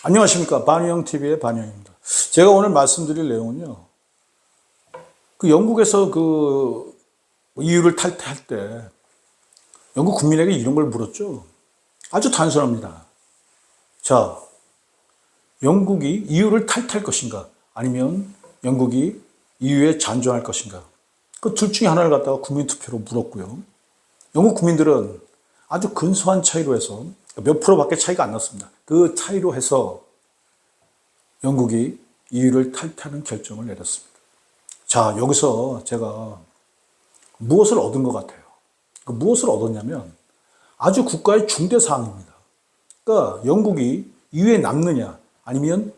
안녕하십니까. 반유형TV의 반유형입니다. 제가 오늘 말씀드릴 내용은요, 영국에서 EU를 탈퇴할 때 영국 국민에게 이런 걸 물었죠. 아주 단순합니다. 자, 영국이 EU를 탈퇴할 것인가, 아니면 영국이 EU에 잔존할 것인가, 그 둘 중에 하나를 갖다가 국민투표로 물었고요. 영국 국민들은 아주 근소한 차이로 해서 몇 프로밖에 차이가 안 났습니다. 그 차이로 해서 영국이 EU를 탈퇴하는 결정을 내렸습니다. 자, 여기서 제가 무엇을 얻은 것 같아요? 무엇을 얻었냐면 아주 국가의 중대 사항입니다. 그러니까 영국이 EU에 남느냐 아니면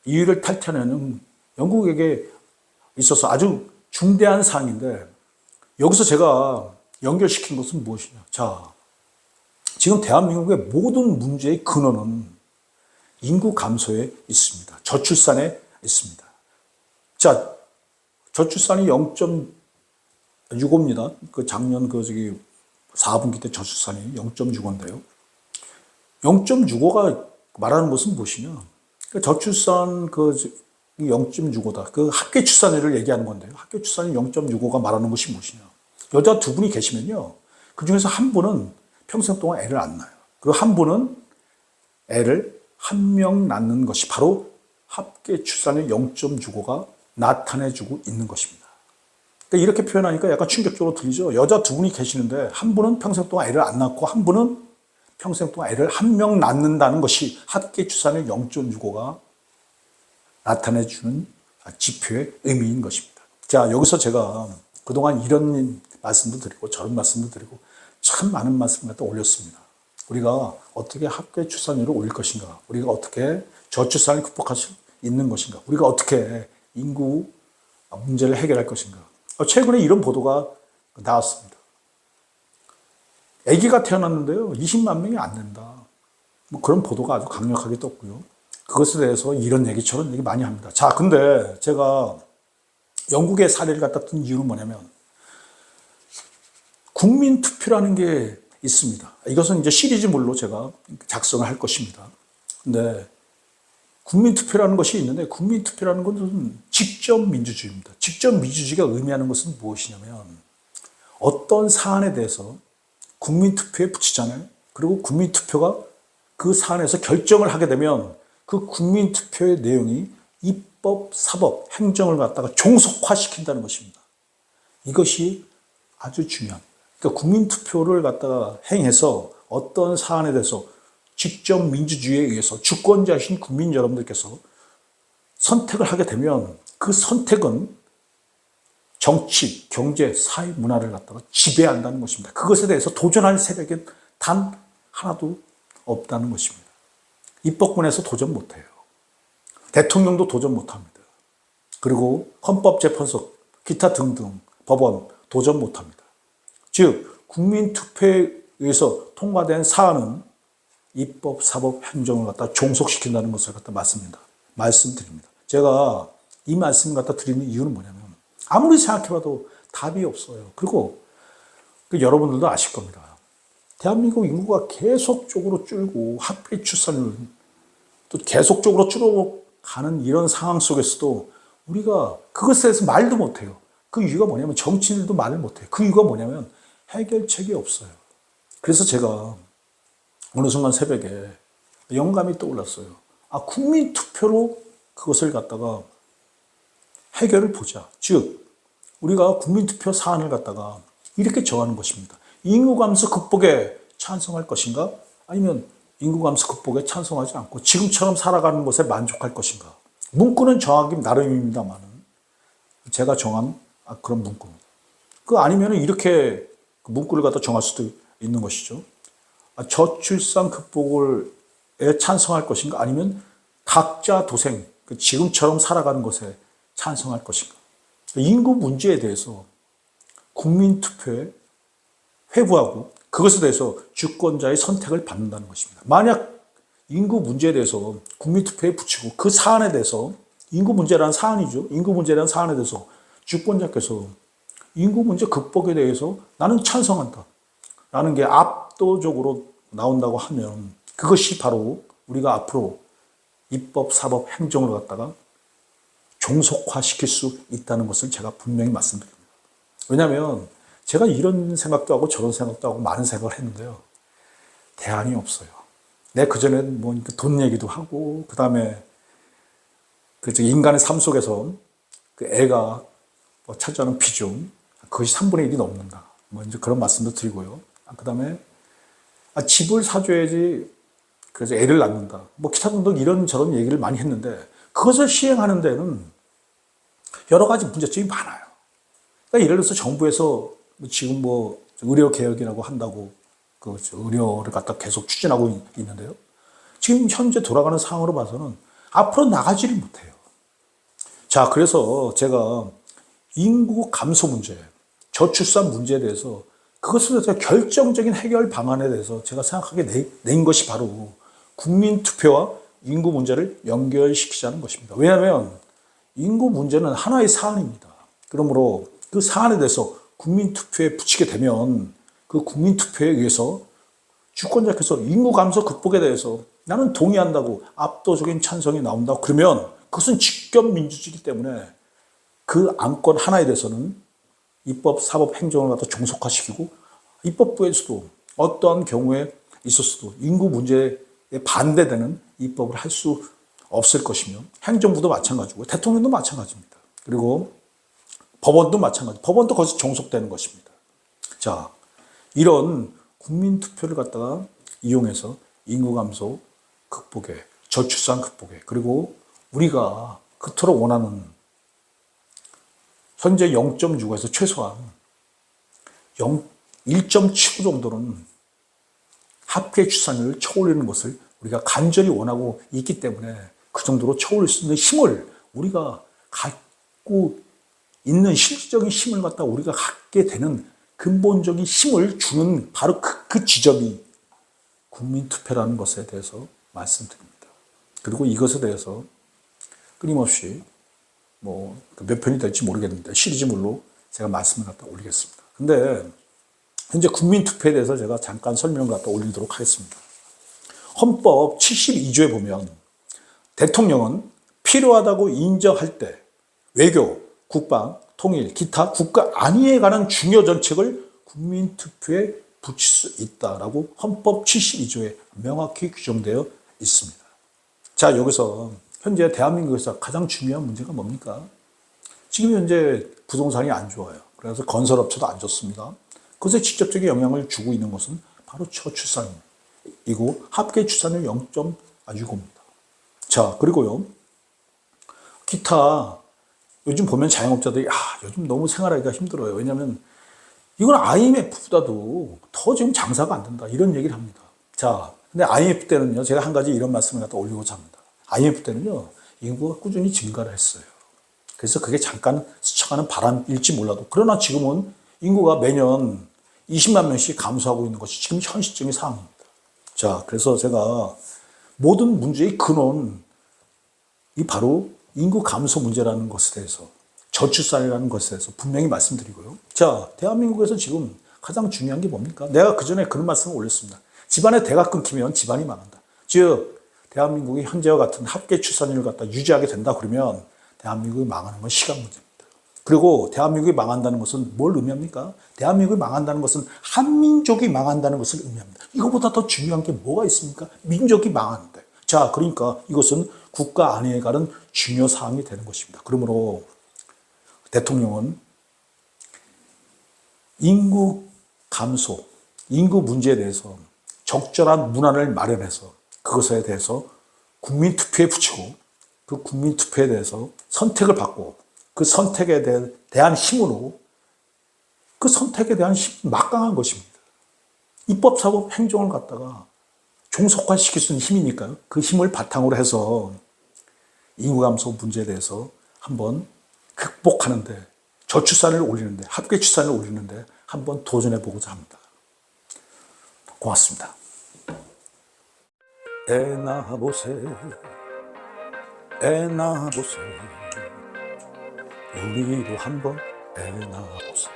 EU를 탈퇴하느냐는 영국에게 있어서 아주 중대한 사항인데, 여기서 제가 연결시킨 것은 무엇이냐? 자, 지금 대한민국의 모든 문제의 근원은 인구 감소에 있습니다. 저출산에 있습니다. 자, 저출산이 0.65입니다. 작년 4분기 때 저출산이 0.65인데요. 0.65가 말하는 것은 무엇이냐? 저출산 0.65다. 합계 출산율을 얘기하는 건데요. 합계 출산이 0.65가 말하는 것이 무엇이냐? 여자 두 분이 계시면요, 그 중에서 한 분은 평생 동안 애를 안 낳아요. 그리고 한 분은 애를 한 명 낳는 것이 바로 합계 출산율 0.65가 나타내주고 있는 것입니다. 그러니까 이렇게 표현하니까 약간 충격적으로 들리죠. 여자 두 분이 계시는데 한 분은 평생 동안 애를 안 낳고 한 분은 평생 동안 애를 한 명 낳는다는 것이 합계 출산율 0.65가 나타내주는 지표의 의미인 것입니다. 자, 여기서 제가 그동안 이런 말씀도 드리고 저런 말씀도 드리고 참 많은 말씀을 갖다 올렸습니다. 우리가 어떻게 합계 출산율을 올릴 것인가, 우리가 어떻게 저출산을 극복할 수 있는 것인가, 우리가 어떻게 인구 문제를 해결할 것인가. 최근에 이런 보도가 나왔습니다. 아기가 태어났는데요, 20만 명이 안 된다. 그런 보도가 아주 강력하게 떴고요. 그것에 대해서 이런 얘기 저런 얘기 많이 합니다. 자, 근데 제가 영국의 사례를 갖다 든 이유는 뭐냐면, 국민투표라는 게 있습니다. 이것은 이제 시리즈물로 제가 작성을 할 것입니다. 근데 국민투표라는 것이 있는데, 국민투표라는 것은 직접민주주의입니다. 직접민주주의가 의미하는 것은 무엇이냐면, 어떤 사안에 대해서 국민투표에 붙이잖아요. 그리고 국민투표가 그 사안에서 결정을 하게 되면 그 국민투표의 내용이 입법, 사법, 행정을 갖다가 종속화시킨다는 것입니다. 이것이 아주 중요합니다. 그러니까 국민투표를 갖다가 행해서 어떤 사안에 대해서 직접 민주주의에 의해서 주권자이신 국민 여러분들께서 선택을 하게 되면 그 선택은 정치, 경제, 사회, 문화를 갖다가 지배한다는 것입니다. 그것에 대해서 도전할 세력은 단 하나도 없다는 것입니다. 입법권에서 도전 못해요. 대통령도 도전 못합니다. 그리고 헌법재판소, 기타 등등 법원 도전 못합니다. 즉, 국민투표에 의해서 통과된 사안은 입법, 사법, 행정을 갖다 종속시킨다는 것을 갖다 말씀드립니다. 제가 이 말씀을 갖다 드리는 이유는 뭐냐면, 아무리 생각해봐도 답이 없어요. 그리고 여러분들도 아실 겁니다. 대한민국 인구가 계속적으로 줄고 합계 출산율 또 계속적으로 줄어가는 이런 상황 속에서도 우리가 그것에 대해서 말도 못해요. 그 이유가 뭐냐면, 정치인들도 말을 못해요. 그 이유가 뭐냐면 해결책이 없어요. 그래서 제가 어느 순간 새벽에 영감이 떠올랐어요. 국민투표로 그것을 갖다가 해결을 보자. 즉, 우리가 국민투표 사안을 갖다가 이렇게 정하는 것입니다. 인구 감소 극복에 찬성할 것인가? 아니면 인구 감소 극복에 찬성하지 않고 지금처럼 살아가는 것에 만족할 것인가? 문구는 정하기 나름입니다만 제가 정한 그런 문구입니다. 아니면 이렇게 문구를 갖다 정할 수도 있는 것이죠. 저출산 극복에 찬성할 것인가? 아니면 각자 도생, 지금처럼 살아가는 것에 찬성할 것인가? 인구 문제에 대해서 국민투표에 회부하고 그것에 대해서 주권자의 선택을 받는다는 것입니다. 만약 인구 문제에 대해서 국민투표에 붙이고 그 사안에 대해서 인구 문제라는 사안이죠. 인구 문제라는 사안에 대해서 주권자께서 인구 문제 극복에 대해서 나는 찬성한다 라는 게 압도적으로 나온다고 하면 그것이 바로 우리가 앞으로 입법, 사법, 행정을 갖다가 종속화시킬 수 있다는 것을 제가 분명히 말씀드립니다. 왜냐하면 제가 이런 생각도 하고 저런 생각도 하고 많은 생각을 했는데요. 대안이 없어요. 내 그전엔 뭐 돈 얘기도 하고 그 다음에 그 인간의 삶 속에서 그 애가 뭐 차지하는 비중 그것이 3분의 1이 넘는다. 뭐 이제 그런 말씀도 드리고요. 그 다음에 집을 사줘야지 그래서 애를 낳는다. 뭐 기타 등등 이런 저런 얘기를 많이 했는데 그것을 시행하는 데는 여러 가지 문제점이 많아요. 그러니까 예를 들어서 정부에서 지금 뭐 의료 개혁이라고 한다고 그 의료를 갖다 계속 추진하고 있는데요. 지금 현재 돌아가는 상황으로 봐서는 앞으로 나가지를 못해요. 자, 그래서 제가 인구 감소 문제, 저출산 문제에 대해서 그것에 대해서 결정적인 해결 방안에 대해서 제가 생각하게 낸 것이 바로 국민투표와 인구 문제를 연결시키자는 것입니다. 왜냐하면 인구 문제는 하나의 사안입니다. 그러므로 그 사안에 대해서 국민투표에 붙이게 되면 그 국민투표에 의해서 주권자께서 인구 감소 극복에 대해서 나는 동의한다고 압도적인 찬성이 나온다고 그러면 그것은 직접 민주주의이기 때문에 그 안건 하나에 대해서는 입법, 사법, 행정을 갖다 종속화시키고 입법부에서도 어떠한 경우에 있었어도 인구 문제에 반대되는 입법을 할 수 없을 것이며 행정부도 마찬가지고 대통령도 마찬가지입니다. 그리고 법원도 마찬가지. 법원도 거기서 종속되는 것입니다. 자, 이런 국민투표를 갖다가 이용해서 인구 감소 극복에, 저출산 극복에, 그리고 우리가 그토록 원하는 현재 0.6에서 최소한 1.75 정도는 합계 출산율을 쳐올리는 것을 우리가 간절히 원하고 있기 때문에 그 정도로 쳐올릴 수 있는 힘을 우리가 갖고 있는 실질적인 힘을 갖다 우리가 갖게 되는 근본적인 힘을 주는 바로 그 지점이 국민투표라는 것에 대해서 말씀드립니다. 그리고 이것에 대해서 끊임없이 뭐 몇 편이 될지 모르겠는데 시리즈물로 제가 말씀을 갖다 올리겠습니다. 근데 현재 국민투표에 대해서 제가 잠깐 설명을 갖다 올리도록 하겠습니다. 헌법 72조에 보면 대통령은 필요하다고 인정할 때 외교, 국방, 통일, 기타 국가 안위에 관한 중요 정책을 국민투표에 붙일 수 있다라고 헌법 72조에 명확히 규정되어 있습니다. 자, 여기서 현재 대한민국에서 가장 중요한 문제가 뭡니까? 지금 현재 부동산이 안 좋아요. 그래서 건설업체도 안 좋습니다. 그것에 직접적인 영향을 주고 있는 것은 바로 저출산이고 합계 출산율 0.65입니다. 자, 그리고요. 기타 요즘 보면 자영업자들이 요즘 너무 생활하기가 힘들어요. 왜냐하면 이건 IMF보다도 더 지금 장사가 안 된다. 이런 얘기를 합니다. 자, 근데 IMF 때는요. 제가 한 가지 이런 말씀을 갖다 올리고자 합니다. IMF 때는요. 인구가 꾸준히 증가를 했어요. 그래서 그게 잠깐 스쳐가는 바람일지 몰라도 그러나 지금은 인구가 매년 20만 명씩 감소하고 있는 것이 지금 현실적인 상황입니다. 자, 그래서 제가 모든 문제의 근원이 바로 인구 감소 문제라는 것에 대해서 저출산이라는 것에 대해서 분명히 말씀드리고요. 자, 대한민국에서 지금 가장 중요한 게 뭡니까? 내가 그전에 그런 말씀을 올렸습니다. 집안에 대가 끊기면 집안이 망한다. 즉 대한민국이 현재와 같은 합계 출산율을 갖다 유지하게 된다 그러면 대한민국이 망하는 건 시간 문제입니다. 그리고 대한민국이 망한다는 것은 뭘 의미합니까? 대한민국이 망한다는 것은 한민족이 망한다는 것을 의미합니다. 이거보다 더 중요한 게 뭐가 있습니까? 민족이 망하는데. 자, 그러니까 이것은 국가 안위에 관한 중요 사항이 되는 것입니다. 그러므로 대통령은 인구 감소, 인구 문제에 대해서 적절한 문안을 마련해서 그것에 대해서 국민투표에 붙이고 그 국민투표에 대해서 선택을 받고 그 선택에 대한 힘으로 그 선택에 대한 힘이 막강한 것입니다. 입법, 사법, 행정을 갖다가 종속화시킬 수 있는 힘이니까요. 그 힘을 바탕으로 해서 인구 감소 문제에 대해서 한번 극복하는데, 저출산을 올리는데, 합계 출산을 올리는데 한번 도전해 보고자 합니다. 고맙습니다. 애 낳아보세, 애 낳아보세, 우리도 한번 애 낳아보세.